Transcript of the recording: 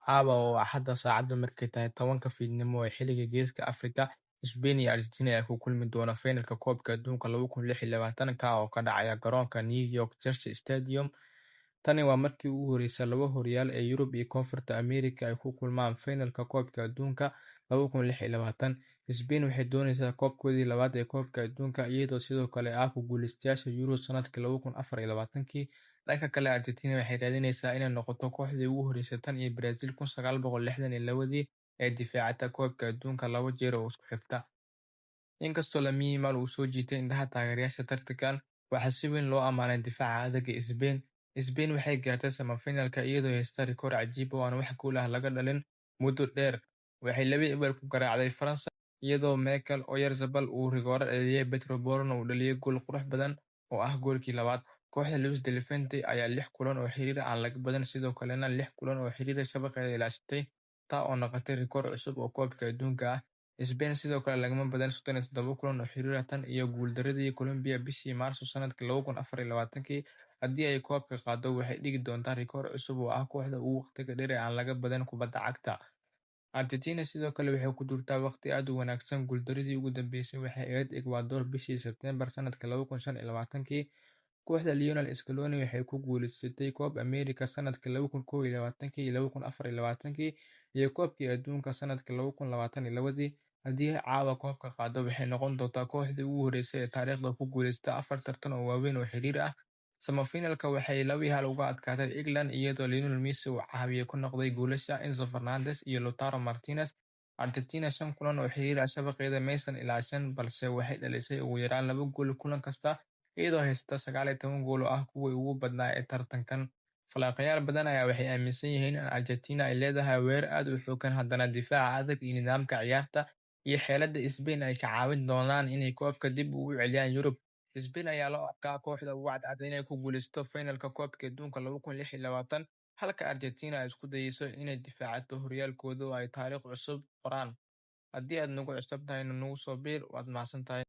Caawa oo Axadda saacadu markay tahay 10 fiidnimo ee xilliga Geeska Afrika, Spain iyo Argentina ayaa ku kulmi doona finalka Koobka Adduunka 2026 ka oo ka dhacaya garoonka New York Jersey Stadium. Tani waa markii ugu horeysay laba horyaal ee Yurub iyo Koonfurta Ameerika ay ku kulmaan finalka Koobka Adduunka 2026. Spain waxay dooneysaa koobkoodii labaad ee Koobka Adduunka, iyadoo sidoo kale ah ku guuleystayaasha Euro sanadkii 2024. Dhanka kale, Argentina waxay raadineysaa inay noqoto kooxdii ugu horeysay tan iyo Brazil 1962 ee difaacata Koobka Adduunka laba jeer oo isku xigta. Inkastoo Lamine Yamal uu soo jiitay indhaha taageerayaasha tartankan, waxaa si weyn loo ammaanay difaaca adag ee Spain. Spain waxay gaartay semi-finalka iyadoo haysta rikoor cajiib ah oo aan wax gool ah laga dhalin muddo dheer. Waxay 2-0 ku garaacday Faransa, iyadoo Michael Oyarzabal uu rigoore dhaliyay, Pedro Porro uu dhaliyay gool qurux badan oo ah goolkii labaad. Kooxda Luis de la Fuente ayaa 6 kulan oo xiriir ah aan laga badin, sidoo kalena 6 kulan oo xiriir ah shabaqeeda ilaashatay, taa oo noqotay rikoor cusub oo Koobka Adduunka ah. Spain sidoo kale lagama badin 37 kulan oo xiriir ah tan iyo guuldaradii Colombia bishii Maarso sanadkii 2024. Haddii ay koobka qaado, waxay dhigi doontaa rikoor cusub oo ah kooxda ugu waqtiga dheer ee aan laga badin kubadda cagta. Argentina sidoo kale waxay ku jirtaa waqti aad u wanaagsan. Guuldaradii ugu dambeysay waxay ahayd Ecuador bishii Sebtembar sanadkii 2025. Kooxda Lionel Scaloni waxay ku guuleysatay Koob Ameerika sanadkii 2021 iyo 2024 iyo Koobkii Adduunka sanadkii 2022. Haddii ay caawa koobka qaado, waxay noqon doontaa kooxdii ugu horeysay ee taariikhda ku guuleysata 4 tartan oo waaweyn oo xiriir ah. Semi-finalka waxay 2-1 uga adkaatay England, iyadoo Lionel Messi uu caawiye ku noqday goolasha Enzo Fernandez iyo Lautaro Martinez. Argentina 5 kulan oo xiriir ah shabaqeeda maysan ilaashan, balse waxay dhalisay ugu yaraan 2 gool kulan kasta, iyadoo haysta 19 gool oo ah kuwii ugu badnaa ee tartankan. Falanqeeyaal badan ayaa waxay aaminsan yihiin in Argentina ay leedahay weerar aad u xooggan, haddana difaaca adag iyo nidaamka ciyaarta iyo xeeladda Spain ay ka caawin doonaan inay koobka dib ugu celiyaan Yurub. Spain ayaa loo arkaa kooxda ugu cadcad inay ku guuleysato finalka Koobka Adduunka 2026, halka Argentina ay isku dayeyso inay difaacato horyaalkooda oo ay taariikh cusub qoraan. Haddii aad nagu cusub tahay, nagu soo biir, waad mahadsantahay.